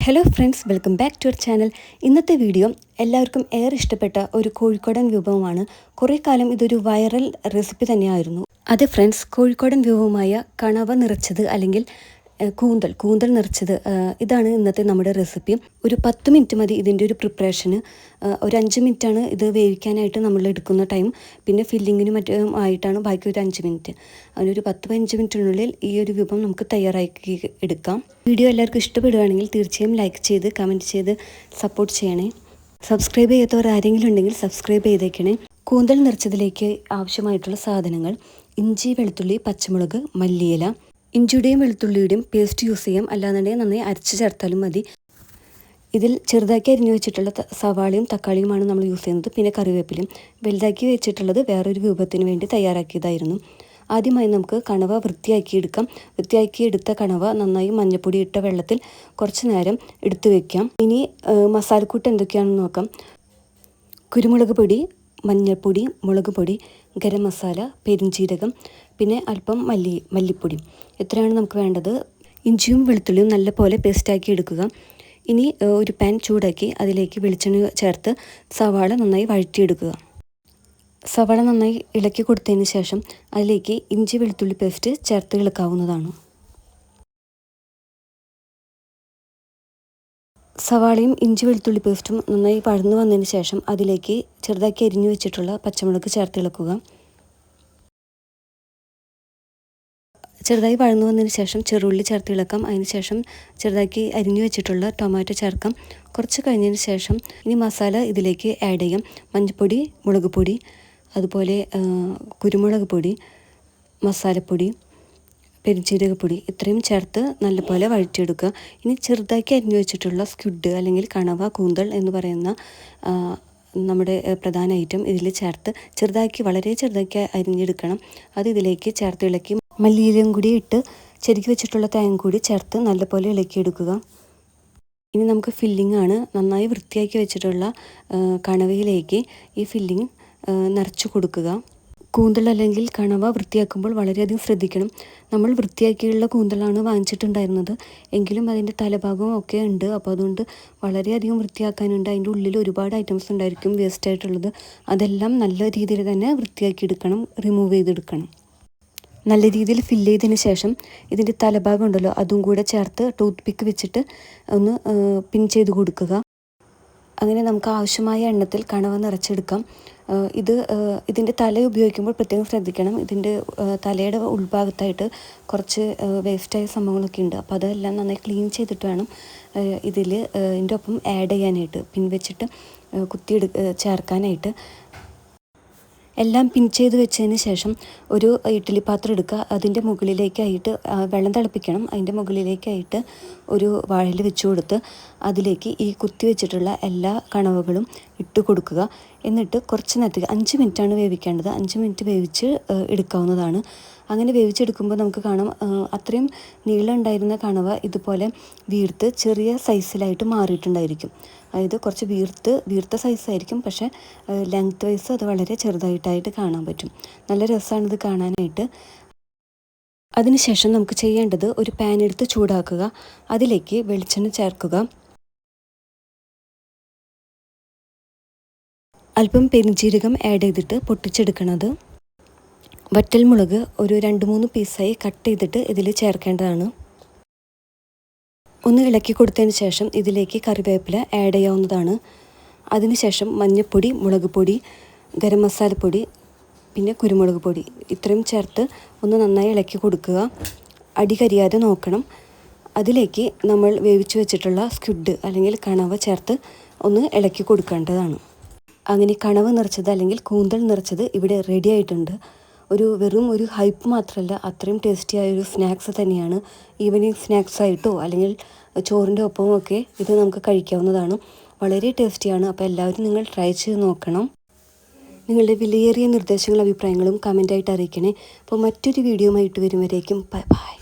Hello friends, welcome back to our channel. ഇന്നത്തെ video എല്ലാവർക്കും ഏറെ ഇഷ്ടപ്പെട്ട ഒരു കോഴിക്കോടൻ വിഭവമാണ്. കുറേ കാലം ഇതൊരു വൈറൽ റെസിപ്പി തന്നെയായിരുന്നു. അതെ ഫ്രണ്ട്സ്, കോഴിക്കോടൻ വിഭവമായ കണവ നിറച്ചത് അല്ലെങ്കിൽ കൂന്തൽ നിറച്ചത്, ഇതാണ് ഇന്നത്തെ നമ്മുടെ റെസിപ്പി. ഒരു 10 മിനിറ്റ് മതി ഇതിൻ്റെ ഒരു പ്രിപ്പറേഷന്. ഒരു 5 മിനിറ്റാണ് ഇത് വേവിക്കാനായിട്ട് നമ്മൾ എടുക്കുന്ന ടൈം. പിന്നെ ഫില്ലിങ്ങിനും മറ്റും ആയിട്ടാണ് ബാക്കി ഒരു 5 മിനിറ്റ്. അതിനൊരു 10-15 മിനിറ്റിനുള്ളിൽ ഈ ഒരു വിഭവം നമുക്ക് തയ്യാറാക്കി എടുക്കാം. വീഡിയോ എല്ലാവർക്കും ഇഷ്ടപ്പെടുകയാണെങ്കിൽ തീർച്ചയായും ലൈക്ക് ചെയ്ത് കമൻറ്റ് ചെയ്ത് സപ്പോർട്ട് ചെയ്യണേ. സബ്സ്ക്രൈബ് ചെയ്യാത്തവർ ആരെങ്കിലും ഉണ്ടെങ്കിൽ സബ്സ്ക്രൈബ് ചെയ്തേക്കണേ. കൂന്തൽ നിറച്ചതിലേക്ക് ആവശ്യമായിട്ടുള്ള സാധനങ്ങൾ: ഇഞ്ചി, വെളുത്തുള്ളി, പച്ചമുളക്, മല്ലിയില. ഇഞ്ചിയുടെയും വെളുത്തുള്ളിയുടെയും പേസ്റ്റ് യൂസ് ചെയ്യാം, അല്ലാന്നുണ്ടെങ്കിൽ നന്നായി അരച്ച് ചേർത്താലും മതി. ഇതിൽ ചെറുതാക്കി അരിഞ്ഞു വെച്ചിട്ടുള്ള സവാളയും തക്കാളിയുമാണ് നമ്മൾ യൂസ് ചെയ്യുന്നത്. പിന്നെ കറിവേപ്പിലയും. വലുതാക്കി വെച്ചിട്ടുള്ളത് വേറൊരു വിഭവത്തിന് വേണ്ടി തയ്യാറാക്കിയതായിരുന്നു. ആദ്യമായി നമുക്ക് കണവ വൃത്തിയാക്കിയെടുക്കാം. വൃത്തിയാക്കിയെടുത്ത കണവ നന്നായി മഞ്ഞൾപ്പൊടി ഇട്ട വെള്ളത്തിൽ കുറച്ച് നേരം എടുത്തു വെക്കാം. ഇനി മസാലക്കൂട്ട് എന്തൊക്കെയാണെന്ന് നോക്കാം. കുരുമുളക് പൊടി, മഞ്ഞൾപ്പൊടി, മുളക് പൊടി, ഗരം മസാല, പെരിഞ്ജീരകം, പിന്നെ അല്പം മല്ലിപ്പൊടി. ഇത്രയാണ് നമുക്ക് വേണ്ടത്. ഇഞ്ചിയും വെളുത്തുള്ളിയും നല്ലപോലെ പേസ്റ്റാക്കി എടുക്കുക. ഇനി ഒരു പാൻ ചൂടാക്കി അതിലേക്ക് വെളിച്ചെണ്ണ ചേർത്ത് സവാള നന്നായി വഴറ്റിയെടുക്കുക. സവാള നന്നായി ഇളക്കി കൊടുത്തതിന് ശേഷം അതിലേക്ക് ഇഞ്ചി വെളുത്തുള്ളി പേസ്റ്റ് ചേർത്ത് ഇളക്കാവുന്നതാണ്. സവാളയും ഇഞ്ചി വെളുത്തുള്ളി പേസ്റ്റും നന്നായി വഴന്നു വന്നതിന് ശേഷം അതിലേക്ക് ചെറുതാക്കി അരിഞ്ഞു വെച്ചിട്ടുള്ള പച്ചമുളക് ചേർത്ത് ഇളക്കുക. ചെറുതായി വഴന്നു വന്നതിന് ശേഷം ചെറുള്ളി ചേർത്ത് ഇളക്കാം. അതിനുശേഷം ചെറുതാക്കി അരിഞ്ഞു വെച്ചിട്ടുള്ള ടൊമാറ്റോ ചേർക്കാം. കുറച്ച് കഴിഞ്ഞതിന് ശേഷം ഇനി മസാല ഇതിലേക്ക് ആഡ് ചെയ്യാം. മഞ്ഞൾപ്പൊടി, മുളക് പൊടി, അതുപോലെ കുരുമുളക് പൊടി, മസാലപ്പൊടി, പെരിഞ്ജീരകപ്പൊടി, ഇത്രയും ചേർത്ത് നല്ലപോലെ വഴറ്റിയെടുക്കുക. ഇനി ചെറുതാക്കി അരിഞ്ഞു വെച്ചിട്ടുള്ള സ്ക്വിഡ് അല്ലെങ്കിൽ കണവ, കൂന്തൽ എന്ന് പറയുന്ന നമ്മുടെ പ്രധാന ഐറ്റം ഇതിൽ ചേർത്ത് വളരെ ചെറുതാക്കി അരിഞ്ഞെടുക്കണം. അത് ഇതിലേക്ക് ചേർത്ത് ഇളക്കി മല്ലിയിലയും കൂടി ഇട്ട് ചെരുക്കി വെച്ചിട്ടുള്ള തേങ്ങ കൂടി ചേർത്ത് നല്ലപോലെ ഇളക്കിയെടുക്കുക. ഇനി നമുക്ക് ഫില്ലിംഗ് ആണ്. നന്നായി വൃത്തിയാക്കി വെച്ചിട്ടുള്ള കണവയിലേക്ക് ഈ ഫില്ലിംഗ് നിറച്ച് കൊടുക്കുക. കൂന്തൽ അല്ലെങ്കിൽ കണവ വൃത്തിയാക്കുമ്പോൾ വളരെയധികം ശ്രദ്ധിക്കണം. നമ്മൾ വൃത്തിയാക്കിയുള്ള കൂന്തലാണ് വാങ്ങിച്ചിട്ടുണ്ടായിരുന്നത്, എങ്കിലും അതിൻ്റെ തലഭാഗവും ഒക്കെ ഉണ്ട്. അപ്പോൾ അതുകൊണ്ട് വളരെയധികം വൃത്തിയാക്കാനുണ്ട്. അതിൻ്റെ ഉള്ളിൽ ഒരുപാട് ഐറ്റംസ് ഉണ്ടായിരിക്കും വേസ്റ്റ് ആയിട്ടുള്ളത്. അതെല്ലാം നല്ല രീതിയിൽ തന്നെ വൃത്തിയാക്കി എടുക്കണം, റിമൂവ് ചെയ്തെടുക്കണം. നല്ല രീതിയിൽ ഫില്ല് ചെയ്തതിന് ശേഷം ഇതിൻ്റെ തലഭാഗം ഉണ്ടല്ലോ, അതും കൂടെ ചേർത്ത് ടൂത്ത് പിക്ക് വെച്ചിട്ട് ഒന്ന് പിൻ ചെയ്ത് കൊടുക്കുക. അങ്ങനെ നമുക്ക് ആവശ്യമായ എണ്ണത്തിൽ കണവ നിറച്ചെടുക്കാം. ഇതിൻ്റെ തല ഉപയോഗിക്കുമ്പോൾ പ്രത്യേകം ശ്രദ്ധിക്കണം. ഇതിൻ്റെ തലയുടെ ഉൾഭാഗത്തായിട്ട് കുറച്ച് വേസ്റ്റായ സംഭവങ്ങളൊക്കെ ഉണ്ട്. അപ്പോൾ അതെല്ലാം നന്നായി ക്ലീൻ ചെയ്തിട്ട് വേണം ഇതിൻ്റെ ഒപ്പം ആഡ് ചെയ്യാനായിട്ട്, പിൻ വെച്ചിട്ട് ചേർക്കാനായിട്ട്. എല്ലാം പിൻ ചെയ്ത് വെച്ചതിന് ശേഷം ഒരു ഇഡ്ഡലി പാത്രം എടുക്കുക. അതിൻ്റെ മുകളിലേക്കായിട്ട് വെള്ളം തിളപ്പിക്കണം. അതിൻ്റെ മുകളിലേക്കായിട്ട് ഒരു വാഴയില വെച്ച് കൊടുത്ത് അതിലേക്ക് ഈ കുത്തി വെച്ചിട്ടുള്ള എല്ലാ കണവകളും ഇട്ട് കൊടുക്കുക. എന്നിട്ട് കുറച്ച് നേരത്തേക്ക് 5 മിനിറ്റാണ് വേവിക്കേണ്ടത്. 5 മിനിറ്റ് വേവിച്ച് എടുക്കാവുന്നതാണ്. അങ്ങനെ വേവിച്ചെടുക്കുമ്പോൾ നമുക്ക് കാണാം അത്രയും നീളം ഉണ്ടായിരുന്ന കണവ ഇതുപോലെ വീർത്ത് ചെറിയ സൈസിലായിട്ട് മാറിയിട്ടുണ്ടായിരിക്കും. അതായത് കുറച്ച് വീർത്ത സൈസായിരിക്കും, പക്ഷേ ലെങ്ത് വൈസ് അത് വളരെ ചെറുതായിട്ടായിട്ട് കാണാൻ പറ്റും. നല്ല രസമാണിത് കാണാനായിട്ട്. അതിനുശേഷം നമുക്ക് ചെയ്യേണ്ടത് ഒരു പാൻ എടുത്ത് ചൂടാക്കുക. അതിലേക്ക് വെളിച്ചെണ്ണ ചേർക്കുക. അല്പം പെരിഞ്ജീരകം ആഡ് ചെയ്തിട്ട് പൊട്ടിച്ചെടുക്കണത്. വറ്റൽമുളക് ഒരു 2-3 പീസായി കട്ട് ചെയ്തിട്ട് ഇതിൽ ചേർക്കേണ്ടതാണ്. ഒന്ന് ഇളക്കി കൊടുത്തതിന് ശേഷം ഇതിലേക്ക് കറിവേപ്പില ആഡ് ചെയ്യാവുന്നതാണ്. അതിനുശേഷം മഞ്ഞൾപ്പൊടി, മുളക് പൊടി, ഗരം മസാലപ്പൊടി, പിന്നെ കുരുമുളക് പൊടി, ഇത്രയും ചേർത്ത് ഒന്ന് നന്നായി ഇളക്കി കൊടുക്കുക. അടി കരിയാതെ നോക്കണം. അതിലേക്ക് നമ്മൾ വേവിച്ച് വെച്ചിട്ടുള്ള സ്ക്വിഡ് അല്ലെങ്കിൽ കണവ ചേർത്ത് ഒന്ന് ഇളക്കി കൊടുക്കേണ്ടതാണ്. അങ്ങനെ കണവ നിറച്ചത് അല്ലെങ്കിൽ കൂന്തൽ നിറച്ചത് ഇവിടെ റെഡി ആയിട്ടുണ്ട്. വെറും ഒരു ഹൈപ്പ് മാത്രമല്ല, അത്രയും ടേസ്റ്റിയായ ഒരു സ്നാക്സ് തന്നെയാണ്. ഈവനിങ് സ്നാക്സ് ആയിട്ടോ അല്ലെങ്കിൽ ചോറിൻ്റെ ഒപ്പവും ഒക്കെ ഇത് നമുക്ക് കഴിക്കാവുന്നതാണ്. വളരെ ടേസ്റ്റിയാണ്. അപ്പോൾ എല്ലാവരും നിങ്ങൾ ട്രൈ ചെയ്ത് നോക്കണം. നിങ്ങളുടെ വിലയേറിയ നിർദ്ദേശങ്ങളും അഭിപ്രായങ്ങളും കമൻ്റായിട്ട് അറിയിക്കണേ. അപ്പോൾ മറ്റൊരു വീഡിയോ ആയിട്ട് വരും വരേക്കും ബൈ ബൈ.